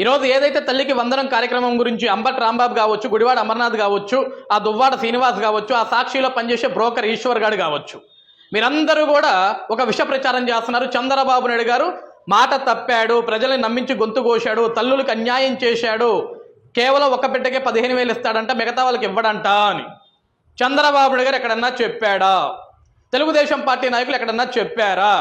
ఈరోజు ఏదైతే తల్లికి వందనం కార్యక్రమం గురించి అంబటి రాంబాబు కావచ్చు, గుడివాడ అమర్నాథ్ కావచ్చు, ఆ దువ్వాడ శ్రీనివాస్ కావచ్చు, ఆ సాక్షిలో పనిచేసే బ్రోకర్ ఈశ్వర్ గారు కావచ్చు, మీరందరూ కూడా ఒక విష ప్రచారం చేస్తున్నారు. చంద్రబాబు నాయుడు గారు మాట తప్పాడు, ప్రజల్ని నమ్మించి గొంతు కోశాడు, తల్లులకు అన్యాయం చేశాడు, కేవలం ఒక బిడ్డకే 15,000 ఇస్తాడంట, మిగతా వాళ్ళకి ఇవ్వడంట అని చంద్రబాబు నాయుడు గారు ఎక్కడన్నా చెప్పాడా? తెలుగుదేశం పార్టీ నాయకులు ఎక్కడన్నా చెప్పారా?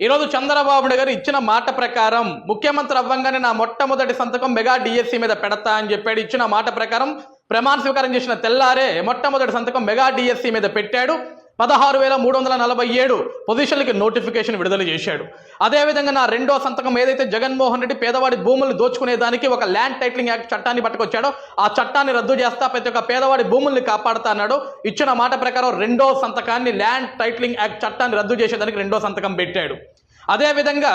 ఈరోజు చంద్రబాబు నాయుడు గారు ఇచ్చిన మాట ప్రకారం ముఖ్యమంత్రి అవ్వంగానే నా మొట్టమొదటి సంతకం మెగా డిఎస్సి మీద పెడతా అని చెప్పాడు. ఇచ్చిన మాట ప్రకారం ప్రమాణ స్వీకారం చేసిన తెల్లారే మొట్టమొదటి సంతకం మెగా డిఎస్సి మీద పెట్టాడు. 16,347 పొజిషన్లకి నోటిఫికేషన్ విడుదల చేశాడు. అదేవిధంగా నా రెండో సంతకం ఏదైతే జగన్మోహన్ రెడ్డి పేదవాడి భూములు దోచుకునే దానికి ఒక ల్యాండ్ టైటిలింగ్ యాక్ట్ చట్టాన్ని పట్టుకొచ్చాడో ఆ చట్టాన్ని రద్దు చేస్తా, ప్రతి ఒక్క పేదవాడి భూముల్ని కాపాడుతా అన్నాడు. ఇచ్చిన మాట ప్రకారం రెండో సంతకాన్ని ల్యాండ్ టైటిలింగ్ యాక్ట్ చట్టాన్ని రద్దు చేసేదానికి రెండో సంతకం పెట్టాడు. అదేవిధంగా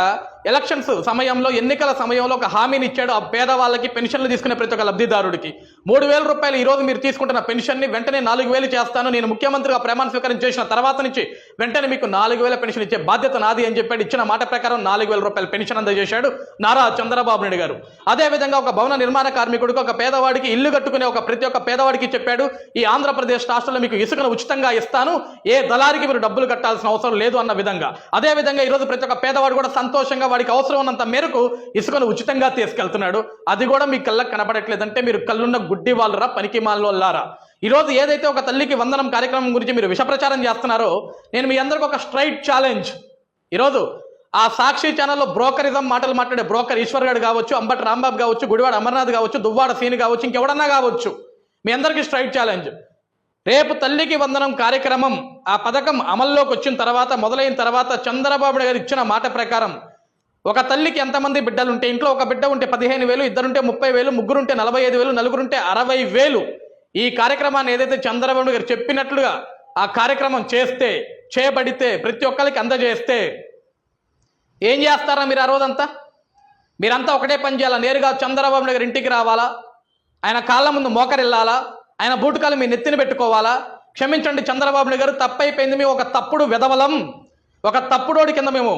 ఎలక్షన్స్ సమయంలో, ఎన్నికల సమయంలో ఒక హామీని ఇచ్చాడు. ఆ పేదవాళ్ళకి పెన్షన్లు తీసుకునే ప్రతి ఒక్క లబ్ధిదారుడికి 3,000 రూపాయలు ఈరోజు మీరు తీసుకుంటున్న పెన్షన్ని వెంటనే 4,000 చేస్తాను, నేను ముఖ్యమంత్రిగా ప్రమాణ స్వీకారం చేసిన తర్వాత నుంచి వెంటనే మీకు 4,000 పెన్షన్ ఇచ్చే బాధ్యత నాది అని చెప్పాడు. ఇచ్చిన మాట ప్రకారం 4,000 రూపాయల పెన్షన్ అందజేశాడు నారా చంద్రబాబు నాయుడు గారు. అదేవిధంగా ఒక భవన నిర్మాణ కార్మికుడికి, ఒక పేదవాడికి ఇల్లు కట్టుకునే ఒక ప్రతి ఒక్క పేదవాడికి చెప్పాడు, ఈ ఆంధ్రప్రదేశ్ రాష్ట్రంలో మీకు ఇసుకను ఉచితంగా ఇస్తాను, ఏ దళారికి మీరు డబ్బులు కట్టాల్సిన అవసరం లేదు అన్న విధంగా. అదేవిధంగా ఈరోజు ప్రతి ఒక్క పేదవాడు కూడా సంతోషంగా వాడికి అవసరం ఉన్నంత మేరకు ఇసుకను ఉచితంగా తీసుకెళ్తున్నాడు. అది కూడా మీ కళ్ళకు కనపడట్లేదంటే మీరు కళ్ళున్న గుడ్డి వాళ్ళరా, పనికి మాలోళ్ళారా? ఈరోజు ఏదైతే ఒక తల్లికి వందనం కార్యక్రమం గురించి మీరు విష ప్రచారం చేస్తున్నారో, నేను మీ అందరికి ఒక స్ట్రైట్ ఛాలెంజ్. ఈరోజు ఆ సాక్షి ఛానల్లో బ్రోకరిజం మాటలు మాట్లాడే బ్రోకర్ ఈశ్వర్ గారు కావచ్చు, అంబటి రాంబాబు కావచ్చు, గుడివాడ అమర్నాథ్ కావచ్చు, దువ్వాడ సీని కావచ్చు, ఇంకెవడన్నా కావచ్చు, మీ అందరికీ స్ట్రైట్ ఛాలెంజ్. రేపు తల్లికి వందనం కార్యక్రమం ఆ పథకం అమల్లోకి వచ్చిన తర్వాత, మొదలైన తర్వాత చంద్రబాబు నాయుడు గారు ఇచ్చిన మాట ప్రకారం ఒక తల్లికి ఎంతమంది బిడ్డలు ఉంటే, ఇంట్లో ఒక బిడ్డ ఉంటే 15,000, ఇద్దరుంటే 30,000, ముగ్గురుంటే 45,000, నలుగురుంటే 60,000. ఈ కార్యక్రమాన్ని ఏదైతే చంద్రబాబు నాయుడు గారు చెప్పినట్లుగా ఆ కార్యక్రమం చేయబడితే ప్రతి ఒక్కరికి అందజేస్తే ఏం చేస్తారా మీరు? ఆ రోజంతా మీరంతా ఒకటే పని చేయాలా? నేరుగా చంద్రబాబు నాయుడు గారి ఇంటికి రావాలా, ఆయన కాళ్ళ ముందు మోకరిల్లాలా, ఆయన బూటకాలు మీ నెత్తిన పెట్టుకోవాలా? క్షమించండి చంద్రబాబు నాయుడు గారు, తప్పైపోయింది, మేము ఒక తప్పుడు వెధవలం, ఒక తప్పుడోడి కింద మేము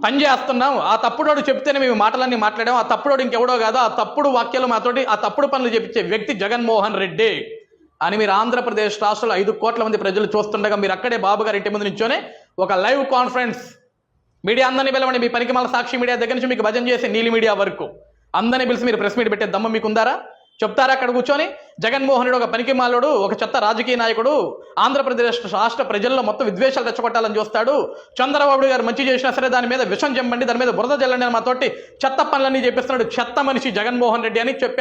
పనిచేస్తున్నాం, ఆ తప్పుడోడు చెప్తేనే మేము మాటలన్నీ మాట్లాడాం, ఆ తప్పుడోడు ఇంకెవడో కాదు, ఆ తప్పుడు వాక్యాలు మాతోటి ఆ తప్పుడు పనులు చెప్పించే వ్యక్తి జగన్మోహన్ రెడ్డి అని మీరు ఆంధ్రప్రదేశ్ రాష్ట్రంలో 5 కోట్ల మంది ప్రజలు చూస్తుండగా మీరు అక్కడే బాబు గారి ఇంటి ముందు నుంచోనే ఒక లైవ్ కాన్ఫరెన్స్, మీడియా అందరినీ పిలవండి, మీ పనికి మళ్ళీ సాక్షి మీడియా దగ్గర నుంచి మీకు భజన చేసే నీలి మీడియా వరకు అందరినీ పిలిచి మీరు ప్రెస్ మీట్ పెట్టే దమ్ము మీకుందారా? చెప్తారా అక్కడ కూర్చొని? జగన్మోహన్ రెడ్డి ఒక పనికి మాలోడు, ఒక చెత్త రాజకీయ నాయకుడు, ఆంధ్రప్రదేశ్ రాష్ట్ర ప్రజల్లో మొత్తం విద్వేషాలు తెచ్చగొట్టాలని చూస్తాడు, చంద్రబాబు గారు మంచి చేసినా సరే దాని మీద విషం చెంబండి, దాని మీద బురద జల్లండి అని మాతోటి చెత్త పనులన్నీ చేపిస్తున్నాడు చెత్త మనిషి జగన్మోహన్ రెడ్డి అని చెప్పే